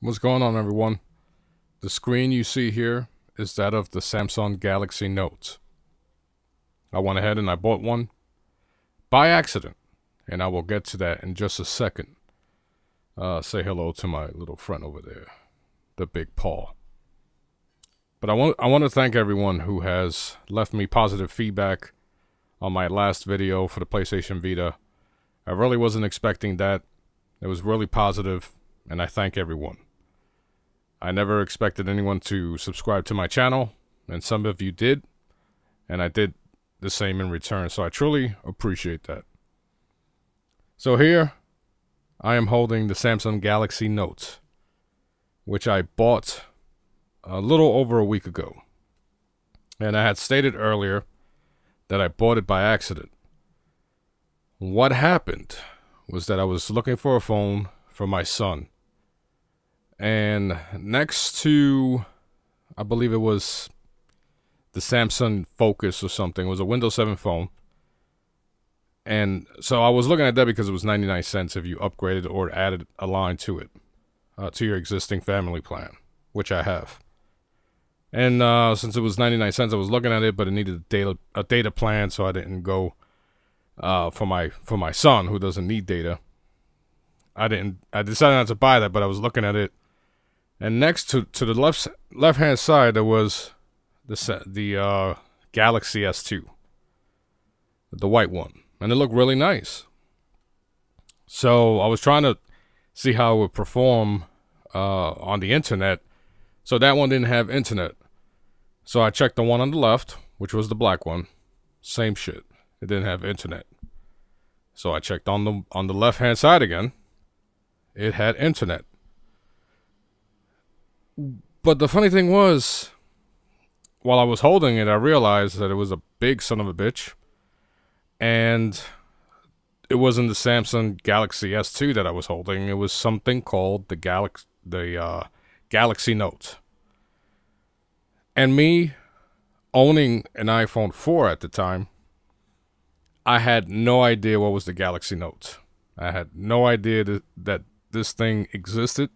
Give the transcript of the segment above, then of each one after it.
What's going on, everyone? The screen you see here is that of the Samsung Galaxy Note. I went ahead and I bought one by accident, and I will get to that in just a second. Say hello to my little friend over there, the big paw. But I want to thank everyone who has left me positive feedback on my last video for the PlayStation Vita. I really wasn't expecting that. It was really positive, and I thank everyone. I never expected anyone to subscribe to my channel, and some of you did, and I did the same in return, so I truly appreciate that. So here, I am holding the Samsung Galaxy Note, which I bought a little over a week ago. And I had stated earlier that I bought it by accident. What happened was that I was looking for a phone for my son. And next to, I believe it was the Samsung Focus or something, it was a Windows 7 phone. And so I was looking at that because it was 99 cents if you upgraded or added a line to it, to your existing family plan, which I have. And since it was 99 cents, I was looking at it, but it needed a data plan, so I didn't go for my son who doesn't need data. I decided not to buy that, but I was looking at it. And next to the left hand side, there was the Galaxy S2, the white one, and it looked really nice. So I was trying to see how it would perform on the internet. So that one didn't have internet. So I checked the one on the left, which was the black one. Same shit. It didn't have internet. So I checked on the left hand side again. It had internet. But the funny thing was, while I was holding it, I realized that it was a big son of a bitch. And it wasn't the Samsung Galaxy S2 that I was holding. It was something called the Galaxy Note. And me owning an iPhone 4 at the time, I had no idea what was the Galaxy Note. I had no idea that this thing existed.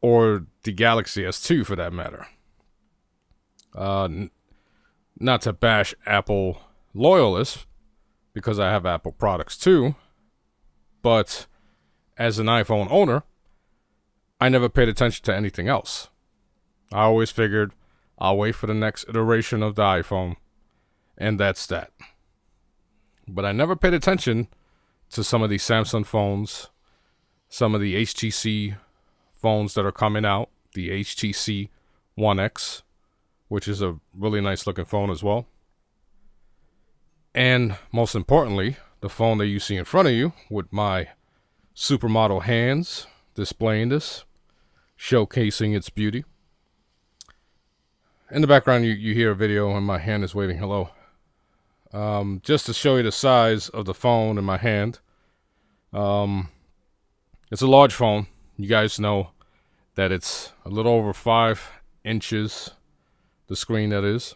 Or the Galaxy S2 for that matter. Not to bash Apple loyalists, because I have Apple products too, but as an iPhone owner, I never paid attention to anything else. I always figured I'll wait for the next iteration of the iPhone, and that's that. But I never paid attention to some of these Samsung phones, some of the HTC phones that are coming out, the HTC One X, which is a really nice looking phone as well. And most importantly, the phone that you see in front of you with my supermodel hands displaying this, showcasing its beauty. In the background, you hear a video and my hand is waving hello. Just to show you the size of the phone in my hand. It's a large phone. You guys know that it's a little over 5 inches, the screen that is.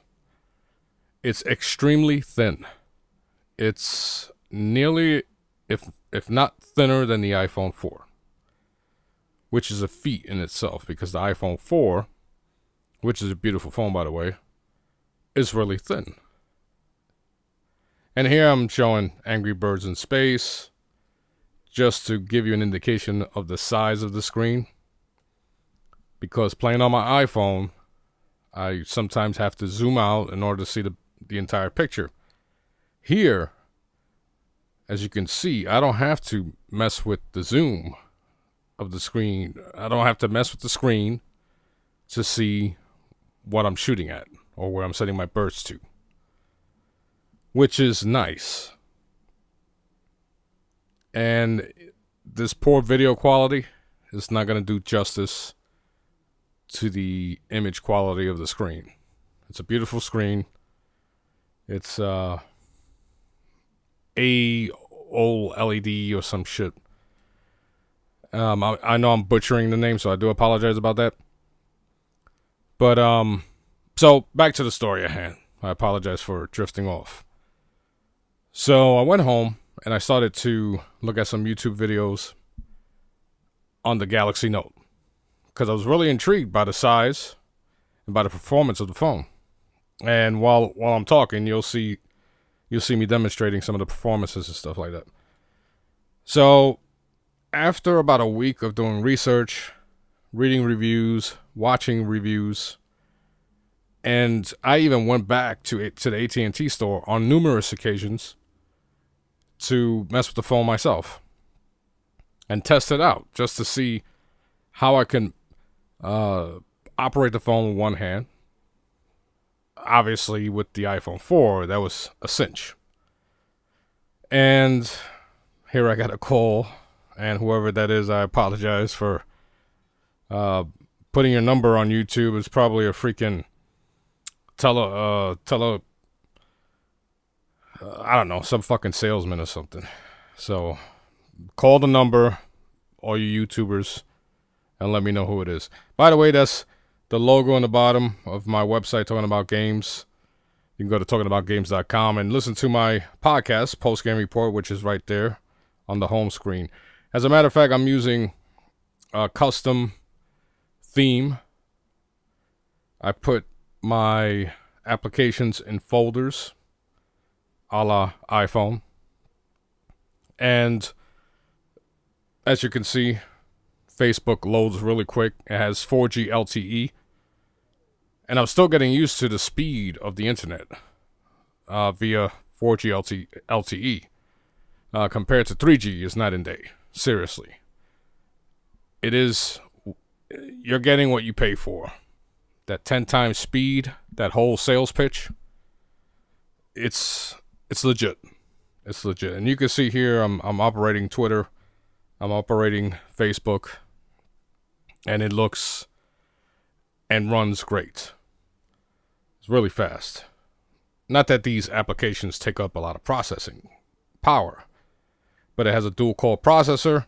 It's extremely thin. It's nearly, if not thinner than the iPhone 4, which is a feat in itself because the iPhone 4, which is a beautiful phone by the way, is really thin. And here I'm showing Angry Birds in Space, just to give you an indication of the size of the screen. Because playing on my iPhone, I sometimes have to zoom out in order to see the entire picture. Here, as you can see, I don't have to mess with the zoom of the screen. I don't have to mess with the screen to see what I'm shooting at or where I'm setting my birds to, which is nice. And this poor video quality is not going to do justice to the image quality of the screen. It's a beautiful screen. It's AOLED or some shit. I know I'm butchering the name, so I do apologize about that. But so back to the story at hand. I apologize for drifting off. So I went home and I started to look at some YouTube videos on the Galaxy Note. because I was really intrigued by the size and by the performance of the phone. And while I'm talking, you'll see me demonstrating some of the performances and stuff like that. So after about a week of doing research, reading reviews, watching reviews, and I even went back to the AT&T store on numerous occasions to mess with the phone myself and test it out just to see how I can operate the phone with one hand. Obviously, with the iPhone 4, that was a cinch. And here I got a call, and whoever that is, I apologize for putting your number on YouTube. It's probably a freaking I don't know, some fucking salesman or something. So call the number, all you YouTubers, and let me know who it is. By the way, that's the logo on the bottom of my website, Talking About Games. You can go to talkingaboutgames.com and listen to my podcast, Post Game Report, which is right there on the home screen. As a matter of fact, I'm using a custom theme. I put my applications in folders a la iPhone. And as you can see, Facebook loads really quick. It has 4G LTE. And I'm still getting used to the speed of the internet via 4G LTE. Compared to 3G, it's night and day. Seriously. It is, you're getting what you pay for. That 10 times speed, that whole sales pitch, it's legit. It's legit. And you can see here I'm operating Twitter, I'm operating Facebook, and it looks and runs great. It's really fast. Not that these applications take up a lot of processing power, but it has a dual core processor,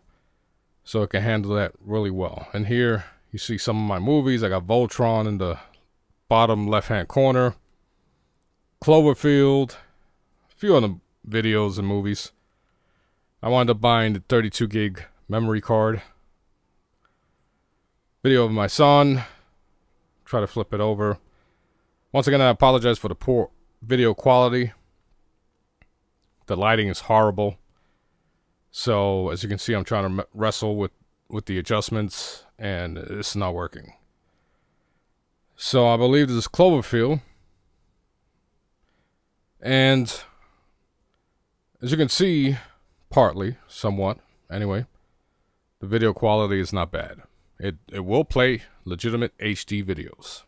so it can handle that really well. And here you see some of my movies. I got Voltron in the bottom left-hand corner, Cloverfield, a few other videos and movies. I wound up buying the 32 gig memory card. Video of my son. Try to flip it over. Once again, I apologize for the poor video quality. The lighting is horrible. So, as you can see, I'm trying to wrestle with the adjustments, and it's not working. So, I believe this is Cloverfield. And as you can see, partly, somewhat, anyway, the video quality is not bad. It will play legitimate HD videos.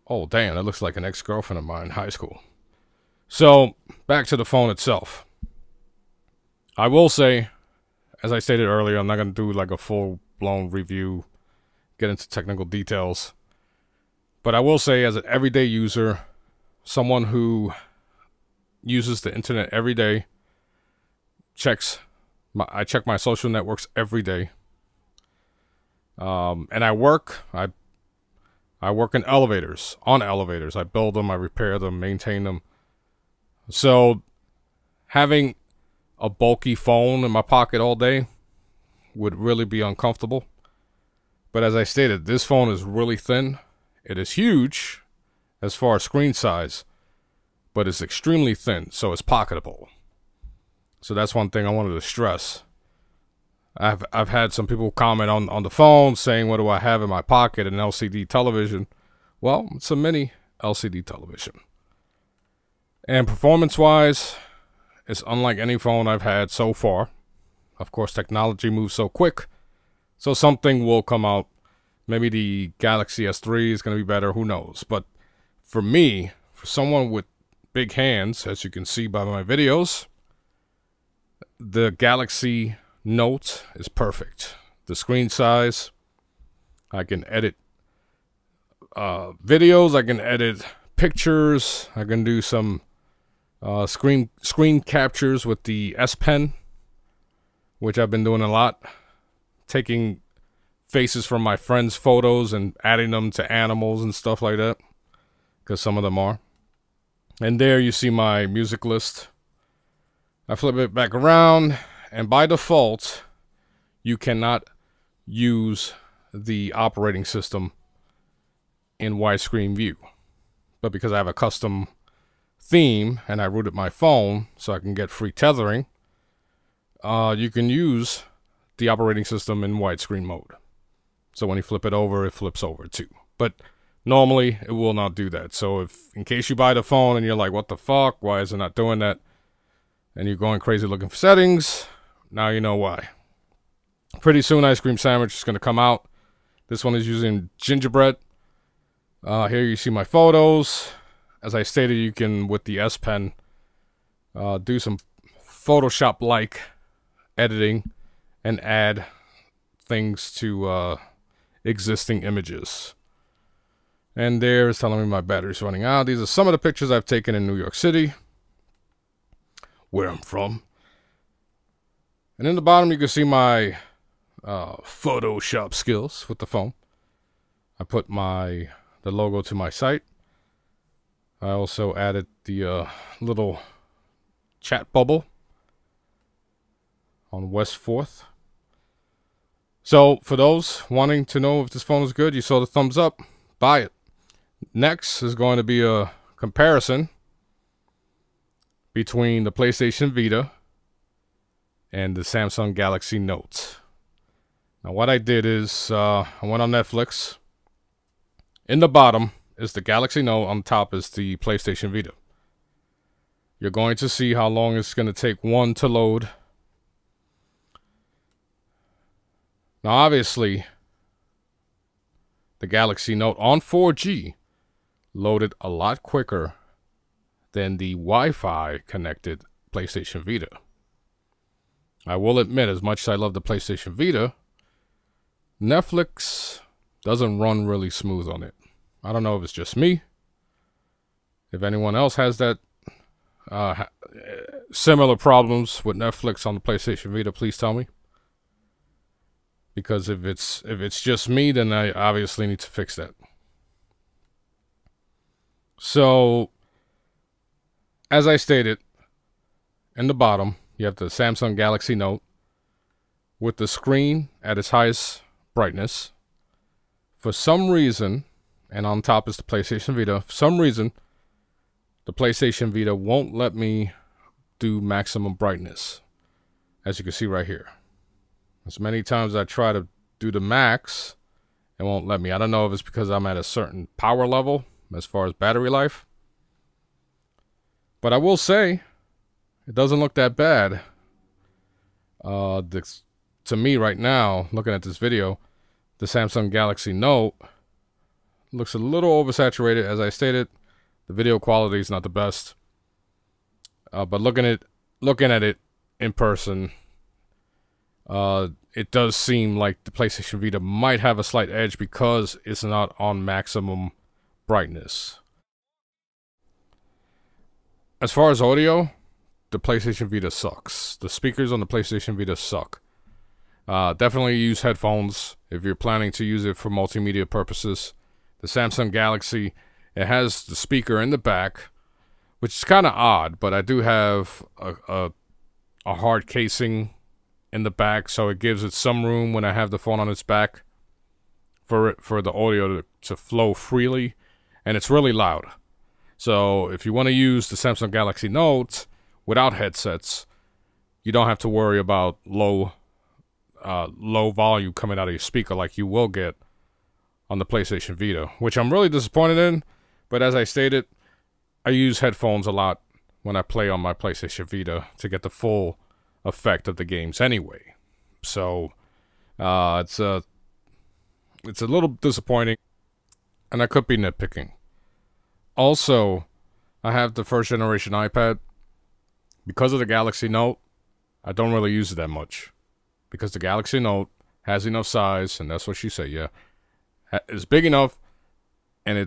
Oh, damn, that looks like an ex-girlfriend of mine in high school. So, back to the phone itself. I will say, as I stated earlier, I'm not going to do like a full-blown review, get into technical details. But I will say, as an everyday user, someone who uses the internet every day, I check my social networks every day. And I work in elevators, on elevators. I build them, I repair them, maintain them. So having a bulky phone in my pocket all day would really be uncomfortable. But as I stated, this phone is really thin. It is huge as far as screen size, but it's extremely thin, so it's pocketable. So that's one thing I wanted to stress. I've had some people comment on the phone saying, what do I have in my pocket? An LCD television. Well, it's a mini LCD television. And performance-wise, it's unlike any phone I've had so far. Of course, technology moves so quick, so something will come out. Maybe the Galaxy S3 is going to be better, who knows. But for me, for someone with big hands, as you can see by my videos, the Galaxy Note is perfect. The screen size, I can edit videos, I can edit pictures, I can do some screen captures with the S Pen, which I've been doing a lot, taking faces from my friends' photos and adding them to animals and stuff like that, because some of them are. And there you see my music list. I flip it back around, and by default, you cannot use the operating system in widescreen view. But because I have a custom theme and I rooted my phone so I can get free tethering, you can use the operating system in widescreen mode. So when you flip it flips over too. But normally it will not do that. So if, in case you buy the phone and you're like, what the fuck, why is it not doing that? And you're going crazy looking for settings, now you know why. Pretty soon Ice Cream Sandwich is going to come out. This one is using gingerbread. Here you see my photos. As I stated, you can, with the S Pen, do some Photoshop-like editing and add things to existing images. And there is telling me my battery's running out. These are some of the pictures I've taken in New York City, where I'm from. And in the bottom, you can see my Photoshop skills with the phone. I put the logo to my site. I also added the little chat bubble on West 4th. So, for those wanting to know if this phone is good, you saw the thumbs up, buy it. Next is going to be a comparison between the PlayStation Vita and the Samsung Galaxy Note. Now, what I did is, I went on Netflix. In the bottom is the Galaxy Note, on top is the PlayStation Vita. You're going to see how long it's going to take one to load. Now, obviously, the Galaxy Note on 4G loaded a lot quicker than the Wi-Fi connected PlayStation Vita. I will admit, as much as I love the PlayStation Vita, Netflix doesn't run really smooth on it. I don't know if it's just me. If anyone else has that similar problems with Netflix on the PlayStation Vita, please tell me. Because if it's just me, then I obviously need to fix that. So, as I stated, in the bottom, you have the Samsung Galaxy Note with the screen at its highest brightness. For some reason, and on top is the PlayStation Vita, for some reason, the PlayStation Vita won't let me do maximum brightness, as you can see right here. As many times I try to do the max, it won't let me. I don't know if it's because I'm at a certain power level as far as battery life. But I will say, it doesn't look that bad. To me right now, looking at this video, the Samsung Galaxy Note looks a little oversaturated. As I stated, the video quality is not the best. But looking at it in person, it does seem like the PlayStation Vita might have a slight edge because it's not on maximum brightness. As far as audio, the PlayStation Vita sucks. The speakers on the PlayStation Vita suck. Definitely use headphones if you're planning to use it for multimedia purposes. The Samsung Galaxy, it has the speaker in the back, which is kind of odd, but I do have a hard casing in the back, so it gives it some room when I have the phone on its back for the audio to flow freely, and it's really loud. So if you want to use the Samsung Galaxy Note without headsets, you don't have to worry about low volume coming out of your speaker like you will get on the PlayStation Vita, which I'm really disappointed in. But as I stated, I use headphones a lot when I play on my PlayStation Vita to get the full effect of the games anyway. So it's a little disappointing, and I could be nitpicking. Also, I have the first generation iPad. Because of the Galaxy Note, I don't really use it that much. Because the Galaxy Note has enough size, and that's what she said, yeah. It's big enough, and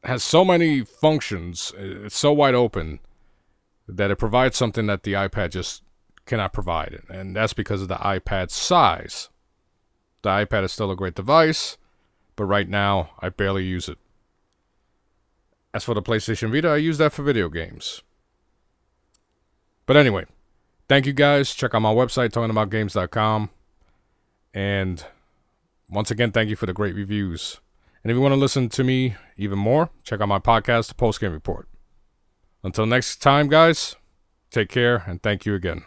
has so many functions, it's so wide open, that it provides something that the iPad just cannot provide. And that's because of the iPad's size. The iPad is still a great device, but right now, I barely use it. As for the PlayStation Vita, I use that for video games. But anyway, thank you guys. Check out my website, talkingaboutgames.com. And once again, thank you for the great reviews. And if you want to listen to me even more, check out my podcast, The Post Game Report. Until next time, guys, take care, and thank you again.